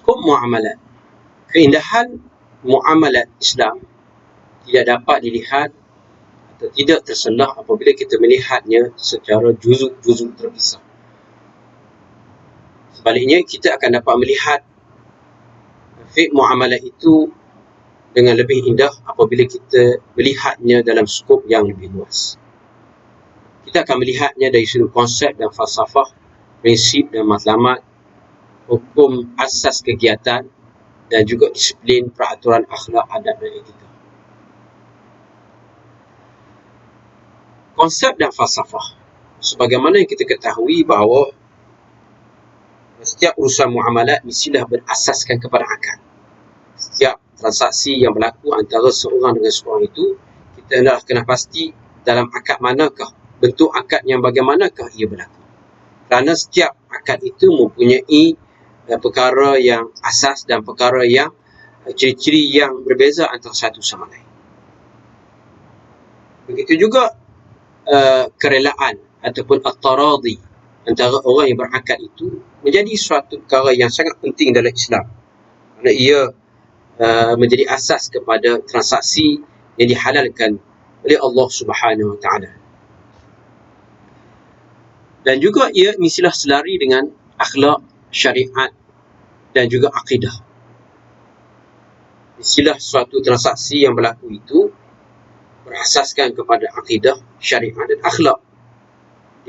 Hukum muamalat. Keindahan muamalat Islam tidak dapat dilihat atau tidak terselah apabila kita melihatnya secara juzuk-juzuk terpisah. Sebaliknya, kita akan dapat melihat fiqh muamalat itu dengan lebih indah apabila kita melihatnya dalam skop yang lebih luas. Kita akan melihatnya dari sudut konsep dan falsafah, prinsip dan matlamat, hukum asas kegiatan, dan juga disiplin peraturan akhlak, adab dan etika. Konsep dan falsafah. Sebagaimana yang kita ketahui bahawa setiap urusan muamalat mestilah berasaskan kepada akad. Setiap transaksi yang berlaku antara seorang dengan seorang itu, kita hendaklah kena pasti dalam akad manakah, bentuk akad yang bagaimanakah ia berlaku. Kerana setiap akad itu mempunyai perkara yang asas dan perkara yang ciri-ciri yang berbeza antara satu sama lain. Begitu juga kerelaan ataupun at-taradi antara orang yang berakad itu menjadi suatu perkara yang sangat penting dalam Islam. Kerana ia menjadi asas kepada transaksi yang dihalalkan oleh Allah Subhanahu Wa Taala. Dan juga ia mestilah selari dengan akhlak, syariat dan juga akidah. Mestilah suatu transaksi yang berlaku itu berasaskan kepada akidah, syariat dan akhlak.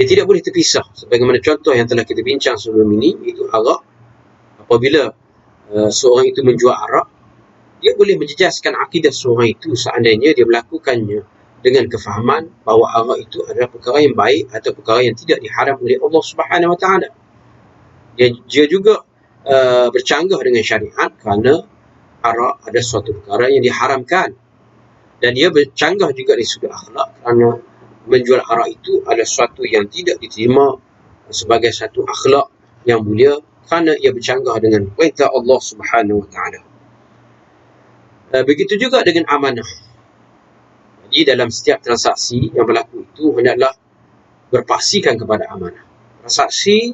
Dia tidak boleh terpisah. Sebagaimana contoh yang telah kita bincang sebelum ini, iaitu arak. Apabila seorang itu menjual arak, dia boleh menjejaskan akidah seorang itu seandainya dia melakukannya dengan kefahaman bahawa arak itu adalah perkara yang baik atau perkara yang tidak diharam oleh Allah Subhanahu Wa Taala. Dia juga bercanggah dengan syariat kerana arak ada suatu perkara yang diharamkan. Dan dia bercanggah juga dari sudut akhlak kerana menjual arak itu adalah suatu yang tidak diterima sebagai satu akhlak yang mulia kerana ia bercanggah dengan perintah Allah Subhanahu Wa Taala. Begitu juga dengan amanah. Jadi dalam setiap transaksi yang berlaku itu hendaklah berpaksikan kepada amanah. Transaksi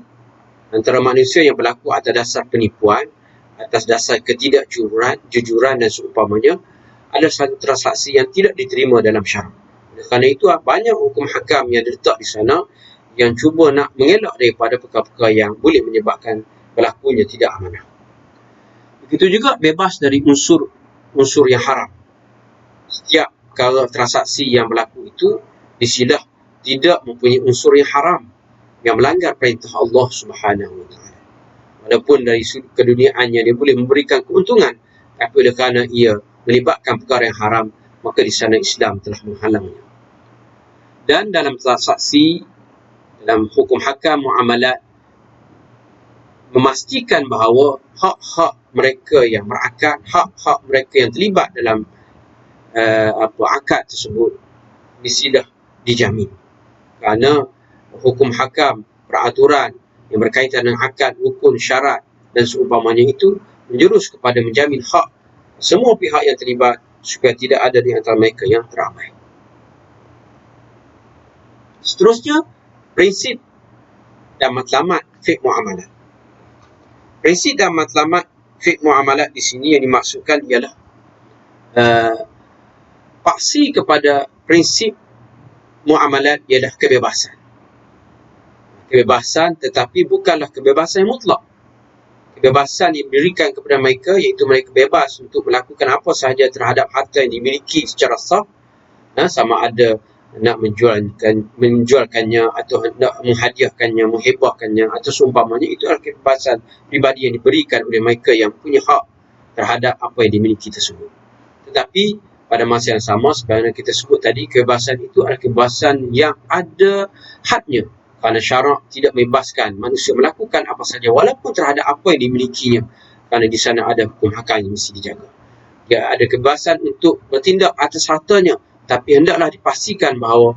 antara manusia yang berlaku atas dasar penipuan, atas dasar ketidakjujuran dan seumpamanya adalah satu transaksi yang tidak diterima dalam syarak. Kerana itu banyak hukum hakam yang diletak di sana yang cuba nak mengelak daripada perkara-perkara yang boleh menyebabkan berlakunya tidak amanah. Begitu juga bebas dari unsur yang haram. Setiap perkara transaksi yang berlaku itu mestilah tidak mempunyai unsur yang haram yang melanggar perintah Allah Subhanahu Wa Taala. Walaupun dari sudut keduniaannya dia boleh memberikan keuntungan, tapi oleh kerana ia melibatkan perkara yang haram, maka di sana Islam telah menghalangnya. Dan dalam transaksi, dalam hukum hakam muamalat, memastikan bahawa hak-hak mereka yang berakad, hak-hak mereka yang terlibat dalam akad tersebut mestilah dijamin. Kerana hukum hakam, peraturan yang berkaitan dengan akad, rukun, syarat dan seumpamanya itu menjurus kepada menjamin hak semua pihak yang terlibat supaya tidak ada di antara mereka yang terabai. Seterusnya, prinsip dan matlamat fiqh muamalat. Prinsip dan matlamat fiqh muamalat di sini yang dimaksudkan ialah paksi kepada prinsip muamalat ialah kebebasan. Kebebasan tetapi bukanlah kebebasan yang mutlak. Kebebasan yang diberikan kepada mereka iaitu mereka bebas untuk melakukan apa sahaja terhadap harta yang dimiliki secara sah, sama ada nak menjualkannya atau nak menghadiahkannya, menghibahkannya atau seumpamanya, itu adalah kebebasan pribadi yang diberikan oleh mereka yang punya hak terhadap apa yang dimiliki tersebut. Tetapi pada masa yang sama, sebagaimana kita sebut tadi, kebebasan itu adalah kebebasan yang ada hadnya. Kerana syarak tidak membebaskan manusia melakukan apa saja walaupun terhadap apa yang dimilikinya. Kerana di sana ada hukum hakam yang mesti dijaga. Dia ada kebebasan untuk bertindak atas hartanya, tapi hendaklah dipastikan bahawa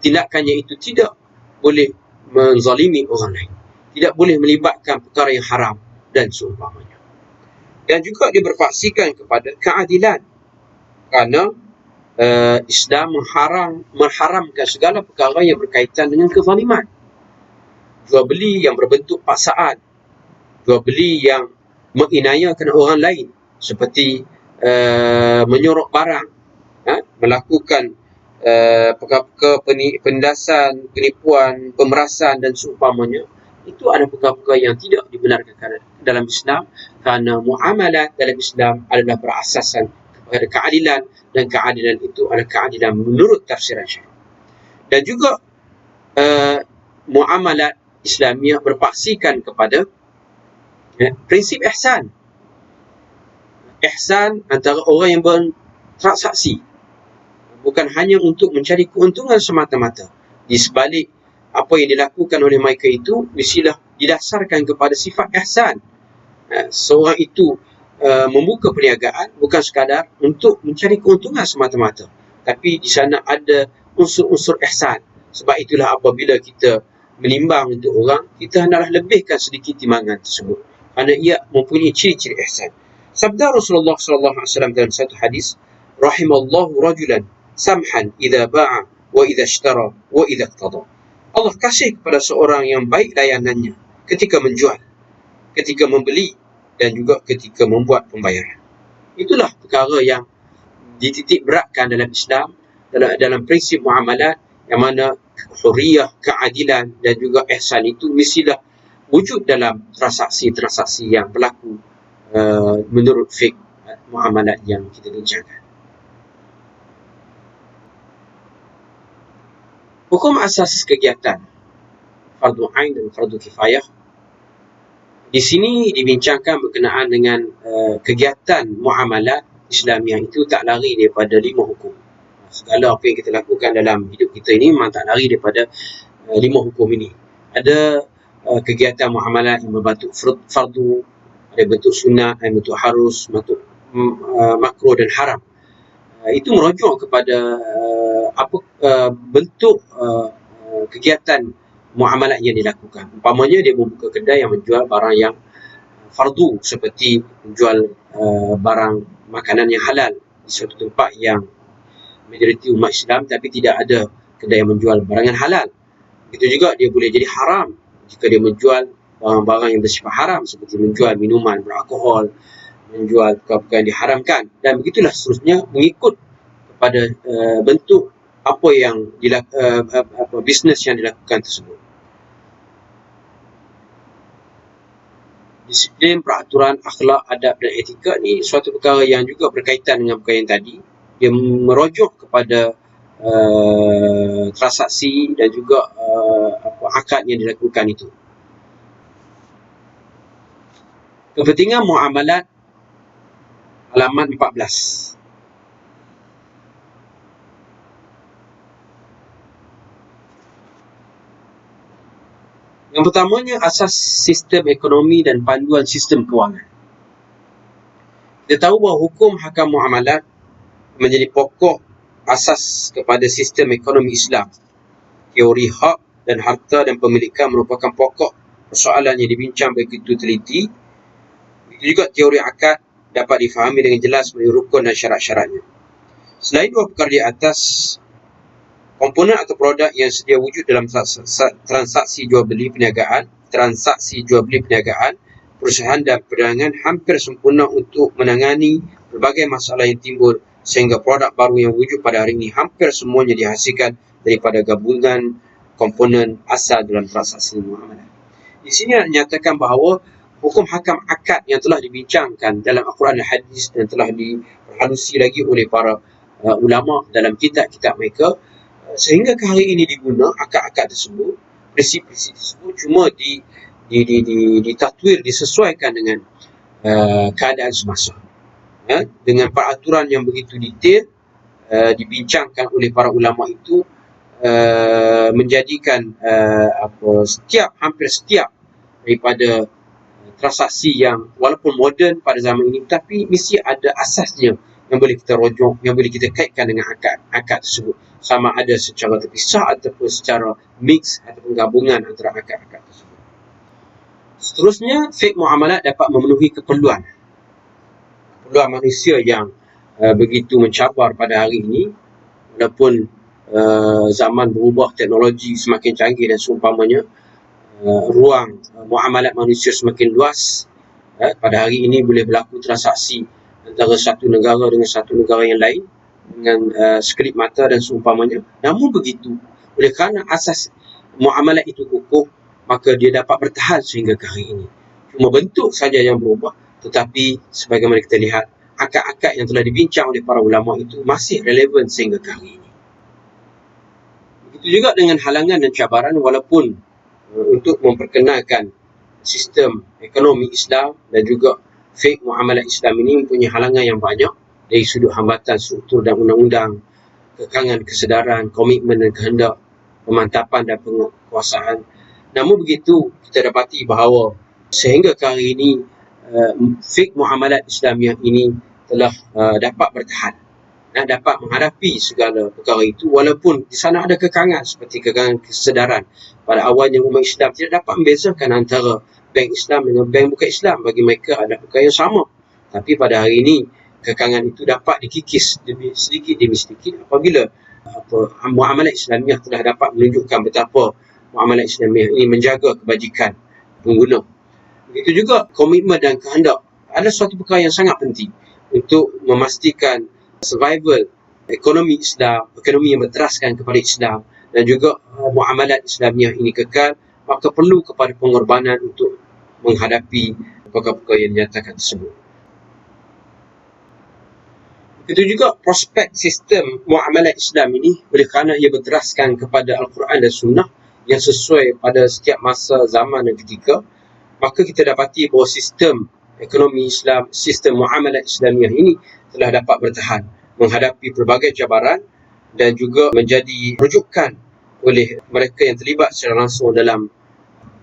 tindakannya itu tidak boleh menzalimi orang lain, tidak boleh melibatkan perkara yang haram dan seumpamanya. Dan juga dia berpaksikan kepada keadilan, kerana Islam mengharamkan segala perkara yang berkaitan dengan kezaliman. Jual beli yang berbentuk paksaan, jual beli yang menginayakan orang lain, seperti menyorok barang, melakukan penindasan, penipuan, pemerasan dan seumpamanya. Itu ada perkara-perkara yang tidak dibenarkan dalam Islam, kerana muamalat dalam Islam adalah berasasan kepada keadilan, dan keadilan itu adalah keadilan menurut tafsiran syar'i. Dan juga muamalat Islamiah berpaksikan kepada prinsip ihsan. Ihsan antara orang yang bertransaksi, bukan hanya untuk mencari keuntungan semata-mata. Di sebalik apa yang dilakukan oleh mereka itu mestilah didasarkan kepada sifat ihsan. Seorang itu membuka perniagaan bukan sekadar untuk mencari keuntungan semata-mata, tapi di sana ada unsur-unsur ihsan. Sebab itulah apabila kita menimbang untuk orang, kita hendaklah lebihkan sedikit timbangan tersebut, kerana ia mempunyai ciri-ciri ihsan. Sabda Rasulullah SAW dalam satu hadis, rahimallahu rajulan samhan idza ba'a wa idza ishtara wa idza iqtada. Allah kasih kepada seorang yang baik layanannya ketika menjual, ketika membeli, dan juga ketika membuat pembayaran. Itulah perkara yang dititik beratkan dalam Islam, dalam prinsip muamalat, yang mana hurriyah, keadilan dan juga ihsan itu mestilah wujud dalam transaksi-transaksi yang berlaku menurut fiqh muamalat yang kita bincangkan. Hukum asas kegiatan fardu ain dan fardu kifayah di sini dibincangkan berkenaan dengan kegiatan muamalat Islamiah itu tak lari daripada 5 hukum. Segala apa yang kita lakukan dalam hidup kita ini memang tak lari daripada 5 hukum ini. Ada kegiatan muamalat yang berbentuk fardu, ada bentuk sunat, ada bentuk harus, bentuk makruh dan haram. Itu merujuk kepada bentuk kegiatan muamalat yang dilakukan. Umpamanya dia membuka kedai yang menjual barang yang fardu, seperti menjual barang makanan yang halal di suatu tempat yang majoriti umat Islam, tapi tidak ada kedai yang menjual barang yang halal. Itu juga dia boleh jadi haram jika dia menjual barang-barang yang bersifat haram, seperti menjual minuman beralkohol, menjual perkara-perkara yang diharamkan, dan begitulah seterusnya, mengikut kepada bentuk apa yang bisnes yang dilakukan tersebut. Disiplin, peraturan, akhlak, adab dan etika ni suatu perkara yang juga berkaitan dengan perkara yang tadi. Dia merujuk kepada transaksi dan juga akad yang dilakukan itu. Kepentingan muamalat, halaman 14. Yang pertamanya, asas sistem ekonomi dan panduan sistem kewangan. Kita tahu bahawa hukum hakam muamalat menjadi pokok asas kepada sistem ekonomi Islam. Teori hak dan harta dan pemilikan merupakan pokok persoalan yang dibincang begitu teliti. Juga teori akad dapat difahami dengan jelas melalui rukun dan syarat-syaratnya. Selain dua perkara di atas, komponen atau produk yang sedia wujud dalam transaksi jual-beli perniagaan, perusahaan dan perdagangan hampir sempurna untuk menangani berbagai masalah yang timbul, sehingga produk baru yang wujud pada hari ini hampir semuanya dihasilkan daripada gabungan komponen asal dalam transaksi muamalah. Di sini dinyatakan bahawa hukum hakam akad yang telah dibincangkan dalam Al-Quran dan Hadis dan telah diperhalusi lagi oleh para ulama dalam kitab-kitab mereka, sehingga ke hari ini diguna akad-akad tersebut, prinsip-prinsip tersebut cuma ditatwir, disesuaikan dengan keadaan semasa, dengan peraturan yang begitu detail, dibincangkan oleh para ulama itu, menjadikan hampir setiap daripada transaksi yang walaupun moden pada zaman ini, tapi mesti ada asasnya yang boleh kita rujuk, yang boleh kita kaitkan dengan akad tersebut, sama ada secara terpisah ataupun secara mix ataupun gabungan antara akad-akad tersebut. Seterusnya, fiqh muamalat dapat memenuhi keperluan manusia yang begitu mencabar pada hari ini, walaupun zaman berubah, teknologi semakin canggih dan seumpamanya, ruang muamalat manusia semakin luas, pada hari ini boleh berlaku transaksi antara satu negara dengan satu negara yang lain dengan sekelip mata dan seumpamanya. Namun begitu, oleh kerana asas muamalah itu kukuh, maka dia dapat bertahan sehingga ke hari ini. Cuma bentuk saja yang berubah, tetapi sebagaimana kita lihat, akad-akad yang telah dibincang oleh para ulama itu masih relevan sehingga ke hari ini. Begitu juga dengan halangan dan cabaran, walaupun untuk memperkenalkan sistem ekonomi Islam dan juga fiqh muamalah Islam ini mempunyai halangan yang banyak dari sudut hambatan struktur dan undang-undang, kekangan kesedaran, komitmen dan kehendak, pemantapan dan penguasaan. Namun begitu, kita dapati bahawa sehingga ke hari ini fiqh muamalat Islamiah ini telah dapat bertahan, dapat menghadapi segala perkara itu, walaupun di sana ada kekangan seperti kekangan kesedaran. Pada awalnya umat Islam tidak dapat membezakan antara bank Islam dengan bank bukan Islam. Bagi mereka ada perkara yang sama. Tapi pada hari ini kekangan itu dapat dikikis sedikit demi sedikit apabila muamalah Islamiah telah dapat menunjukkan betapa muamalah Islamiah ini menjaga kebajikan pengguna. Begitu juga komitmen dan kehendak adalah suatu perkara yang sangat penting untuk memastikan survival ekonomi Islam, ekonomi yang berteraskan kepada Islam dan juga muamalat Islamiah ini kekal, maka perlu kepada pengorbanan untuk menghadapi perkara-perkara yang dinyatakan tersebut. Itu juga prospek sistem muamalat Islam ini, oleh kerana ia berteraskan kepada Al-Quran dan Sunnah yang sesuai pada setiap masa, zaman dan ketika, maka kita dapati bahawa sistem ekonomi Islam, sistem muamalat Islamiah ini telah dapat bertahan menghadapi pelbagai cabaran dan juga menjadi rujukan oleh mereka yang terlibat secara langsung dalam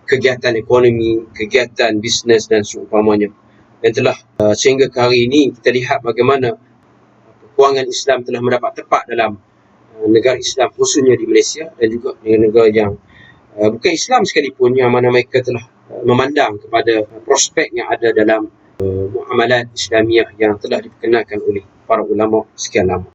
kegiatan ekonomi, kegiatan bisnes dan seumpamanya. Dan telah sehingga ke hari ini kita lihat bagaimana kewangan Islam telah mendapat tempat dalam negara Islam, khususnya di Malaysia dan juga negara yang bukan Islam sekalipun, yang mana mereka telah memandang kepada prospek yang ada dalam muamalat Islamiah yang telah diperkenalkan oleh para ulama sekian lama.